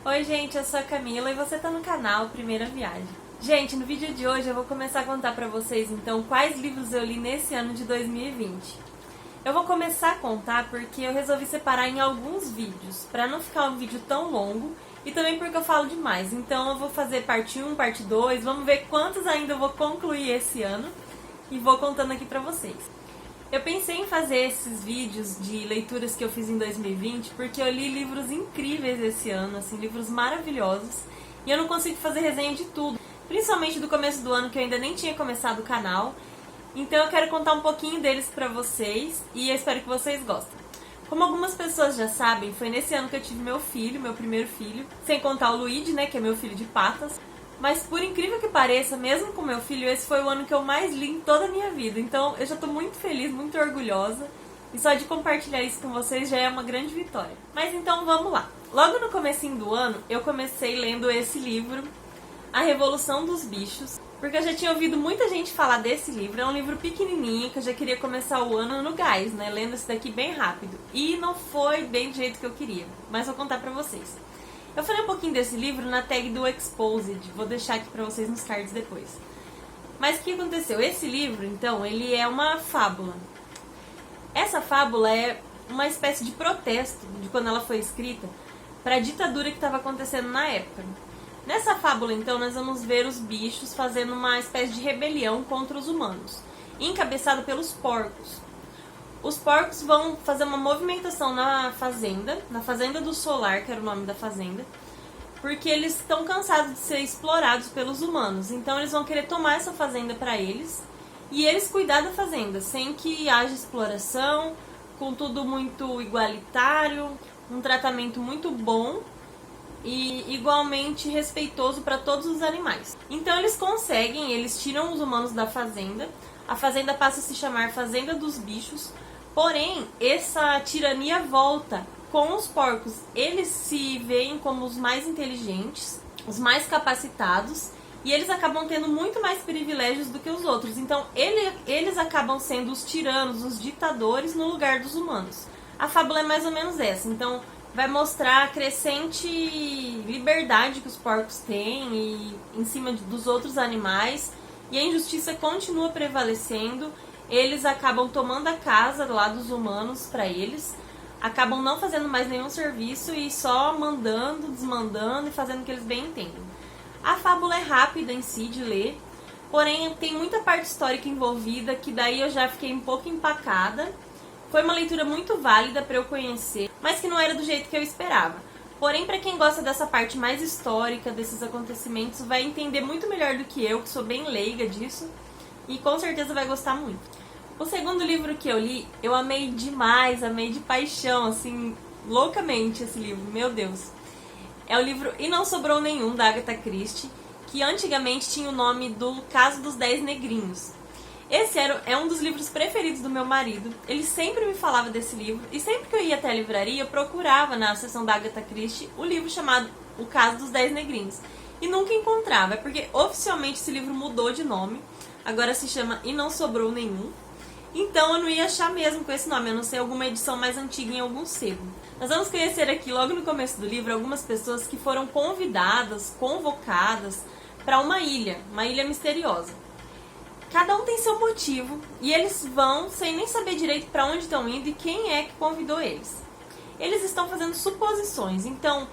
Oi gente, eu sou a Camila e você tá no canal Primeira Viagem. Gente, no vídeo de hoje eu vou começar a contar pra vocês então quais livros eu li nesse ano de 2020. Eu vou começar a contar porque eu resolvi separar em alguns vídeos, pra não ficar um vídeo tão longo e também porque eu falo demais. Então eu vou fazer parte 1, parte 2, vamos ver quantos ainda eu vou concluir esse ano e vou contando aqui pra vocês. Eu pensei em fazer esses vídeos de leituras que eu fiz em 2020 porque eu li livros incríveis esse ano, assim, livros maravilhosos, e eu não consigo fazer resenha de tudo, principalmente do começo do ano que eu ainda nem tinha começado o canal, então eu quero contar um pouquinho deles pra vocês e eu espero que vocês gostem. Como algumas pessoas já sabem, foi nesse ano que eu tive meu filho, meu primeiro filho, sem contar o Luigi, né, que é meu filho de patas. Mas por incrível que pareça, mesmo com meu filho, esse foi o ano que eu mais li em toda a minha vida. Então eu já tô muito feliz, muito orgulhosa. E só de compartilhar isso com vocês já é uma grande vitória. Mas então vamos lá. Logo no comecinho do ano, eu comecei lendo esse livro, A Revolução dos Bichos. Porque eu já tinha ouvido muita gente falar desse livro. É um livro pequenininho, que eu já queria começar o ano no gás, né? Lendo esse daqui bem rápido. E não foi bem do jeito que eu queria. Mas vou contar pra vocês. Eu falei um pouquinho desse livro na tag do Exposed, vou deixar aqui pra vocês nos cards depois. Mas o que aconteceu? Esse livro, então, ele é uma fábula. Essa fábula é uma espécie de protesto de quando ela foi escrita para a ditadura que estava acontecendo na época. Nessa fábula, então, nós vamos ver os bichos fazendo uma espécie de rebelião contra os humanos, encabeçado pelos porcos. Os porcos vão fazer uma movimentação na fazenda do Solar, que era o nome da fazenda, porque eles estão cansados de ser explorados pelos humanos. Então eles vão querer tomar essa fazenda para eles e eles cuidar da fazenda, sem que haja exploração, com tudo muito igualitário, um tratamento muito bom e igualmente respeitoso para todos os animais. Então eles conseguem, eles tiram os humanos da fazenda, a fazenda passa a se chamar Fazenda dos Bichos. Porém, essa tirania volta com os porcos. Eles se veem como os mais inteligentes, os mais capacitados, e eles acabam tendo muito mais privilégios do que os outros. Então, eles acabam sendo os tiranos, os ditadores no lugar dos humanos. A fábula é mais ou menos essa. Então, vai mostrar a crescente liberdade que os porcos têm e, em cima dos outros animais, e a injustiça continua prevalecendo. Eles acabam tomando a casa lá dos humanos para eles, acabam não fazendo mais nenhum serviço e só mandando, desmandando e fazendo o que eles bem entendem. A fábula é rápida em si de ler, porém tem muita parte histórica envolvida que daí eu já fiquei um pouco empacada. Foi uma leitura muito válida para eu conhecer, mas que não era do jeito que eu esperava. Porém, para quem gosta dessa parte mais histórica, desses acontecimentos, vai entender muito melhor do que eu, que sou bem leiga disso, e com certeza vai gostar muito. O segundo livro que eu li, eu amei demais, amei de paixão, assim, loucamente esse livro, meu Deus. É o livro E Não Sobrou Nenhum, da Agatha Christie, que antigamente tinha o nome do Caso dos 10 Negrinhos. Esse é um dos livros preferidos do meu marido, ele sempre me falava desse livro, e sempre que eu ia até a livraria, eu procurava na seção da Agatha Christie o livro chamado O Caso dos 10 Negrinhos. E nunca encontrava, é porque oficialmente esse livro mudou de nome, agora se chama E Não Sobrou Nenhum. Então eu não ia achar mesmo com esse nome, a não ser alguma edição mais antiga em algum sebo. Nós vamos conhecer aqui, logo no começo do livro, algumas pessoas que foram convocadas para uma ilha misteriosa. Cada um tem seu motivo e eles vão sem nem saber direito para onde estão indo e quem é que convidou eles. Eles estão fazendo suposições, então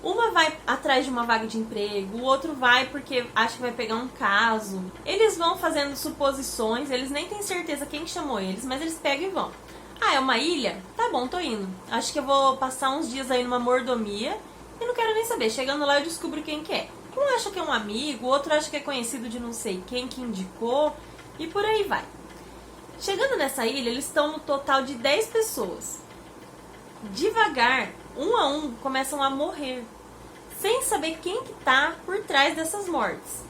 uma vai atrás de uma vaga de emprego, o outro vai porque acha que vai pegar um caso. Eles vão fazendo suposições, eles nem têm certeza quem chamou eles, mas eles pegam e vão. Ah, é uma ilha? Tá bom, tô indo. Acho que eu vou passar uns dias aí numa mordomia e não quero nem saber. Chegando lá eu descubro quem que é. Um acha que é um amigo, o outro acha que é conhecido de não sei quem que indicou e por aí vai. Chegando nessa ilha, eles estão no total de 10 pessoas. Devagar, um a um, começam a morrer, sem saber quem que tá por trás dessas mortes.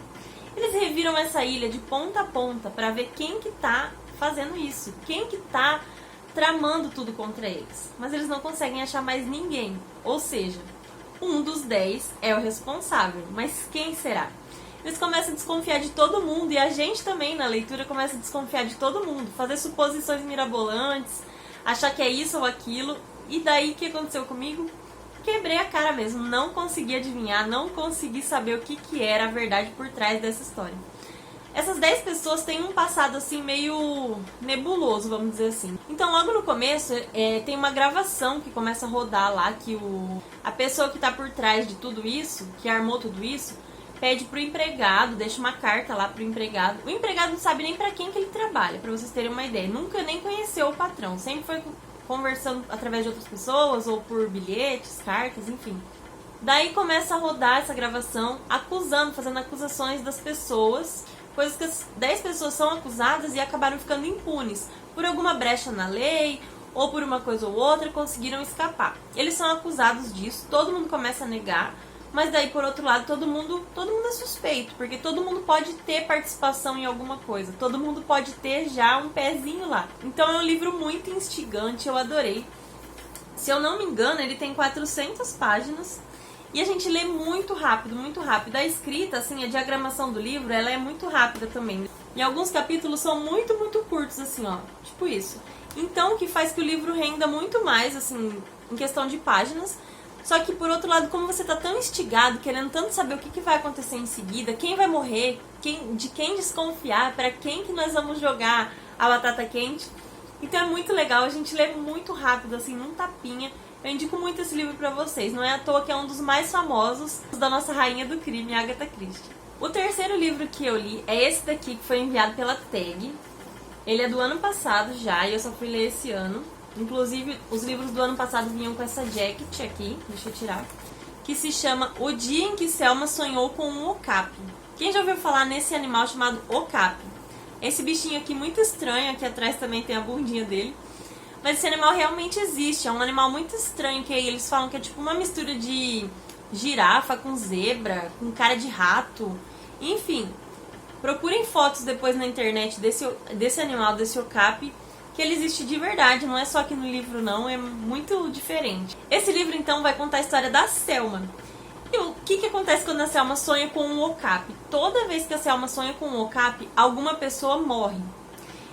Eles reviram essa ilha de ponta a ponta para ver quem que tá fazendo isso, quem que tá tramando tudo contra eles. Mas eles não conseguem achar mais ninguém, ou seja, um dos 10 é o responsável, mas quem será? Eles começam a desconfiar de todo mundo e a gente também na leitura começa a desconfiar de todo mundo, fazer suposições mirabolantes, achar que é isso ou aquilo. E daí o que aconteceu comigo? quebrei a cara mesmo, não consegui adivinhar, não consegui saber o que era a verdade por trás dessa história. Essas 10 pessoas têm um passado assim meio nebuloso, vamos dizer assim. Então logo no começo tem uma gravação que começa a rodar lá, que a pessoa que tá por trás de tudo isso, que armou tudo isso, pede pro empregado, deixa uma carta lá pro empregado. O empregado não sabe nem pra quem que ele trabalha, pra vocês terem uma ideia. Nunca nem conheceu o patrão, sempre foi conversando através de outras pessoas, ou por bilhetes, cartas, enfim. Daí começa a rodar essa gravação, fazendo acusações das pessoas, coisas que as 10 pessoas são acusadas e acabaram ficando impunes. Por alguma brecha na lei, ou por uma coisa ou outra, conseguiram escapar. Eles são acusados disso, todo mundo começa a negar, mas daí, por outro lado, todo mundo é suspeito, porque todo mundo pode ter participação em alguma coisa, todo mundo pode ter já um pezinho lá. Então é um livro muito instigante, eu adorei. Se eu não me engano, ele tem 400 páginas, e a gente lê muito rápido, muito rápido. A escrita, assim, a diagramação do livro, ela é muito rápida também. E alguns capítulos são muito, muito curtos, assim, ó, tipo isso. Então, o que faz que o livro renda muito mais, assim, em questão de páginas. Só que, por outro lado, como você tá tão instigado, querendo tanto saber o que vai acontecer em seguida, quem vai morrer, de quem desconfiar, pra quem que nós vamos jogar a batata quente. Então é muito legal, a gente lê muito rápido, assim, num tapinha. Eu indico muito esse livro pra vocês, não é à toa que é um dos mais famosos da nossa rainha do crime, Agatha Christie. O terceiro livro que eu li é esse daqui, que foi enviado pela Tag. Ele é do ano passado já, e eu só fui ler esse ano. Inclusive, os livros do ano passado vinham com essa jacket aqui, deixa eu tirar, que se chama O Dia em que Selma Sonhou com um Okapi. Quem já ouviu falar nesse animal chamado Okapi? Esse bichinho aqui muito estranho, aqui atrás também tem a bundinha dele. Mas esse animal realmente existe, é um animal muito estranho, que eles falam que é tipo uma mistura de girafa com zebra, com cara de rato, enfim. Procurem fotos depois na internet desse animal, desse okapi, que ele existe de verdade, não é só aqui no livro não, é muito diferente. Esse livro então vai contar a história da Selma. E o que acontece quando a Selma sonha com um okapi? Toda vez que a Selma sonha com um okapi, alguma pessoa morre.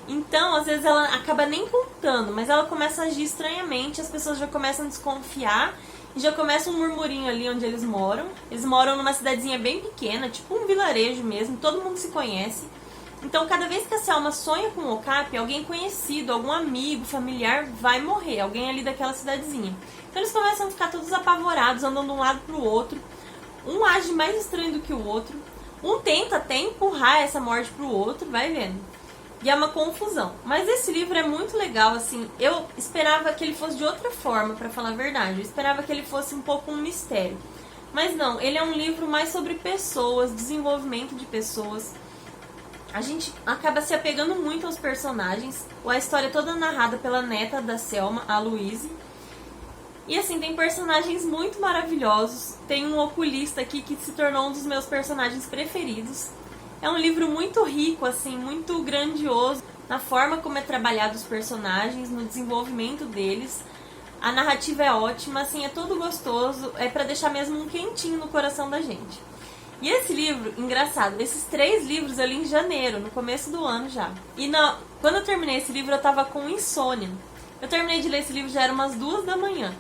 Então, às vezes ela acaba nem contando, mas ela começa a agir estranhamente, as pessoas já começam a desconfiar e já começa um murmurinho ali onde eles moram. Eles moram numa cidadezinha bem pequena, tipo um vilarejo mesmo, todo mundo se conhece. Então, cada vez que a Selma sonha com o okapi, alguém conhecido, algum amigo, familiar vai morrer, alguém ali daquela cidadezinha. Então eles começam a ficar todos apavorados, andando de um lado pro outro. Um age mais estranho do que o outro. Um tenta até empurrar essa morte pro outro, vai vendo. E é uma confusão. Mas esse livro é muito legal, assim. Eu esperava que ele fosse de outra forma, pra falar a verdade. Eu esperava que ele fosse um pouco um mistério. Mas não, ele é um livro mais sobre pessoas, desenvolvimento de pessoas. A gente acaba se apegando muito aos personagens. A história é toda narrada pela neta da Selma, a Louise. E assim, tem personagens muito maravilhosos. Tem um oculista aqui que se tornou um dos meus personagens preferidos. É um livro muito rico, assim, muito grandioso na forma como é trabalhado os personagens, no desenvolvimento deles. A narrativa é ótima, assim, é todo gostoso, é pra deixar mesmo um quentinho no coração da gente. E esse livro, engraçado, esses 3 livros eu li em janeiro, no começo do ano já. E quando eu terminei esse livro eu tava com insônia. Eu terminei de ler esse livro já era umas 2 da manhã.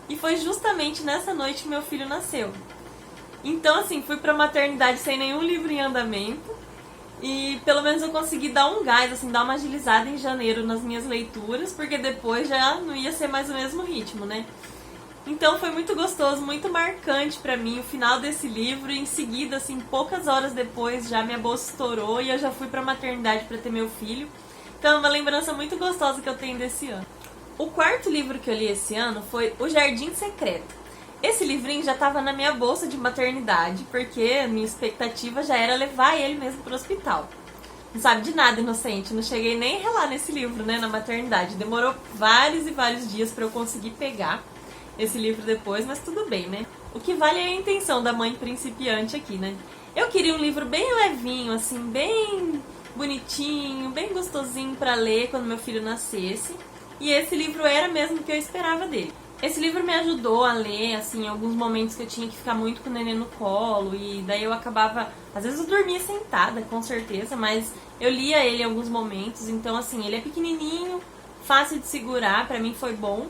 E foi justamente nessa noite que meu filho nasceu. Então, assim, fui pra maternidade sem nenhum livro em andamento. E pelo menos eu consegui dar um gás, assim, dar uma agilizada em janeiro nas minhas leituras, porque depois já não ia ser mais o mesmo ritmo, né? Então foi muito gostoso, muito marcante pra mim o final desse livro. E em seguida, assim, poucas horas depois, já minha bolsa estourou e eu já fui pra maternidade pra ter meu filho. Então é uma lembrança muito gostosa que eu tenho desse ano. O quarto livro que eu li esse ano foi O Jardim Secreto. Esse livrinho já estava na minha bolsa de maternidade, porque a minha expectativa já era levar ele mesmo para o hospital. Não sabe de nada, inocente, não cheguei nem a relar nesse livro, né, na maternidade. Demorou vários e vários dias para eu conseguir pegar esse livro depois, mas tudo bem, né? O que vale é a intenção da mãe principiante aqui, né? Eu queria um livro bem levinho, assim, bem bonitinho, bem gostosinho para ler quando meu filho nascesse. E esse livro era mesmo o que eu esperava dele. Esse livro me ajudou a ler, assim, em alguns momentos que eu tinha que ficar muito com o neném no colo, e daí eu acabava... Às vezes eu dormia sentada, com certeza, mas eu lia ele em alguns momentos, então, assim, ele é pequenininho, fácil de segurar, pra mim foi bom.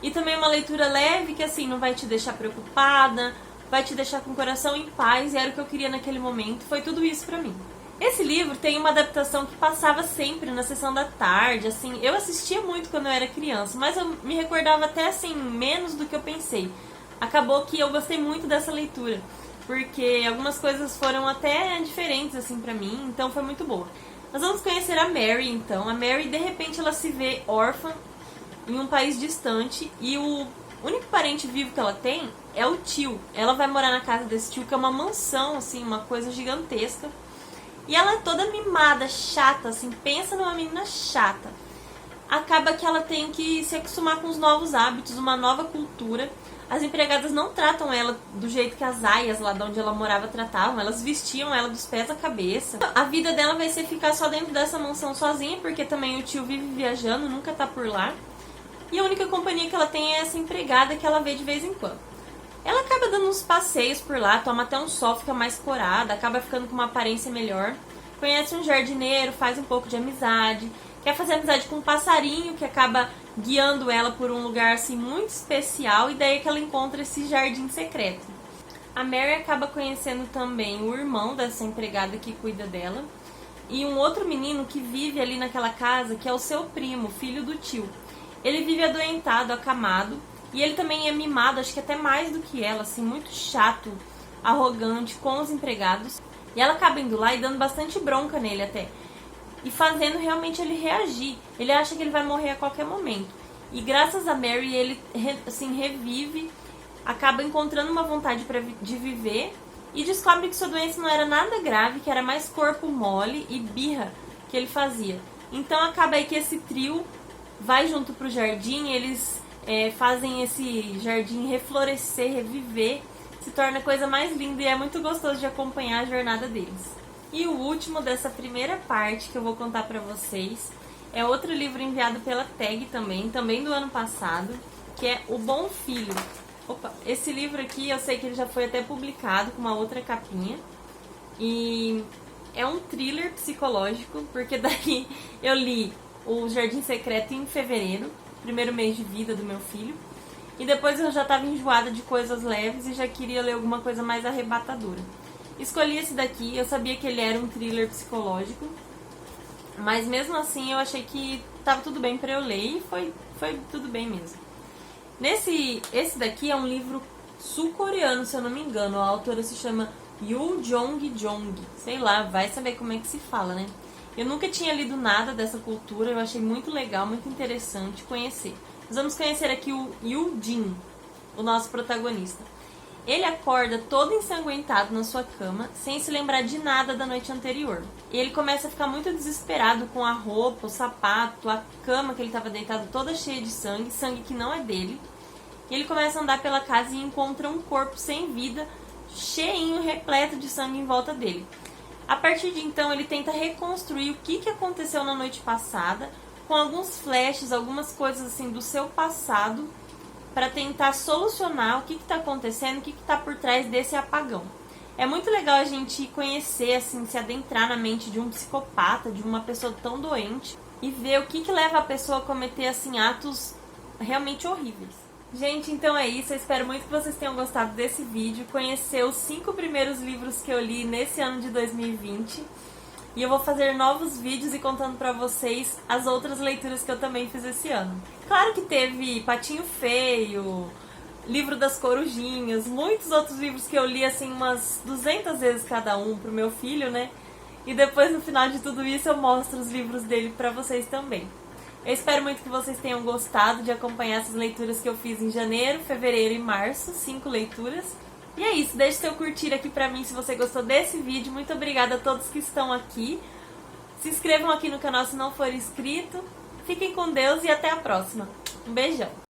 E também uma leitura leve que assim não vai te deixar preocupada, vai te deixar com o coração em paz, e era o que eu queria naquele momento, foi tudo isso pra mim. Esse livro tem uma adaptação que passava sempre na sessão da tarde, assim, eu assistia muito quando eu era criança, mas eu me recordava até assim, menos do que eu pensei. Acabou que eu gostei muito dessa leitura, porque algumas coisas foram até diferentes assim pra mim, então foi muito boa. Nós vamos conhecer a Mary então. A Mary, de repente, ela se vê órfã em um país distante e o único parente vivo que ela tem é o tio. Ela vai morar na casa desse tio, que é uma mansão, assim, uma coisa gigantesca. E ela é toda mimada, chata, assim, pensa numa menina chata. Acaba que ela tem que se acostumar com os novos hábitos, uma nova cultura. As empregadas não tratam ela do jeito que as aias lá de onde ela morava tratavam. Elas vestiam ela dos pés à cabeça. A vida dela vai ser ficar só dentro dessa mansão sozinha, porque também o tio vive viajando, nunca tá por lá. E a única companhia que ela tem é essa empregada que ela vê de vez em quando. Ela acaba dando uns passeios por lá, toma até um sol, fica mais corada, acaba ficando com uma aparência melhor. Conhece um jardineiro, faz um pouco de amizade. Quer fazer amizade com um passarinho que acaba guiando ela por um lugar assim muito especial, e daí é que ela encontra esse jardim secreto. A Mary acaba conhecendo também o irmão dessa empregada que cuida dela e um outro menino que vive ali naquela casa, que é o seu primo, filho do tio. Ele vive adoentado, acamado, e ele também é mimado, acho que até mais do que ela, assim, muito chato, arrogante com os empregados. E ela acaba indo lá e dando bastante bronca nele até, e fazendo realmente ele reagir. Ele acha que ele vai morrer a qualquer momento. E graças a Mary, ele assim, revive, acaba encontrando uma vontade de viver e descobre que sua doença não era nada grave, que era mais corpo mole e birra que ele fazia. Então acaba aí que esse trio vai junto pro jardim, eles fazem esse jardim reflorescer, reviver, se torna a coisa mais linda e é muito gostoso de acompanhar a jornada deles. E o último dessa primeira parte que eu vou contar pra vocês é outro livro enviado pela Tag também do ano passado, que é O Bom Filho. Opa, esse livro aqui eu sei que ele já foi até publicado com uma outra capinha. E é um thriller psicológico, porque daí eu li O Jardim Secreto em fevereiro, primeiro mês de vida do meu filho. E depois eu já estava enjoada de coisas leves e já queria ler alguma coisa mais arrebatadora. Escolhi esse daqui, eu sabia que ele era um thriller psicológico, mas mesmo assim eu achei que tava tudo bem pra eu ler e foi tudo bem mesmo. Esse daqui é um livro sul-coreano, se eu não me engano, a autora se chama Yoo Jong-jong, sei lá, vai saber como é que se fala, né? Eu nunca tinha lido nada dessa cultura, eu achei muito legal, muito interessante conhecer. Nós vamos conhecer aqui o Yoo Jin, o nosso protagonista. Ele acorda todo ensanguentado na sua cama, sem se lembrar de nada da noite anterior. E ele começa a ficar muito desesperado com a roupa, o sapato, a cama que ele estava deitado toda cheia de sangue, sangue que não é dele. E ele começa a andar pela casa e encontra um corpo sem vida, cheinho, repleto de sangue em volta dele. A partir de então, ele tenta reconstruir o que aconteceu na noite passada, com alguns flashes, algumas coisas assim do seu passado, para tentar solucionar o que está acontecendo, o que está por trás desse apagão. É muito legal a gente conhecer, assim, se adentrar na mente de um psicopata, de uma pessoa tão doente, e ver o que leva a pessoa a cometer assim, atos realmente horríveis. Gente, então é isso. Eu espero muito que vocês tenham gostado desse vídeo, conhecer os 5 primeiros livros que eu li nesse ano de 2020. E eu vou fazer novos vídeos e contando pra vocês as outras leituras que eu também fiz esse ano. Claro que teve Patinho Feio, Livro das Corujinhas, muitos outros livros que eu li assim umas 200 vezes cada um pro meu filho, né? E depois no final de tudo isso eu mostro os livros dele pra vocês também. Eu espero muito que vocês tenham gostado de acompanhar essas leituras que eu fiz em janeiro, fevereiro e março, 5 leituras. E é isso, deixe seu curtir aqui pra mim se você gostou desse vídeo. Muito obrigada a todos que estão aqui. Se inscrevam aqui no canal se não for inscrito. Fiquem com Deus e até a próxima. Um beijão!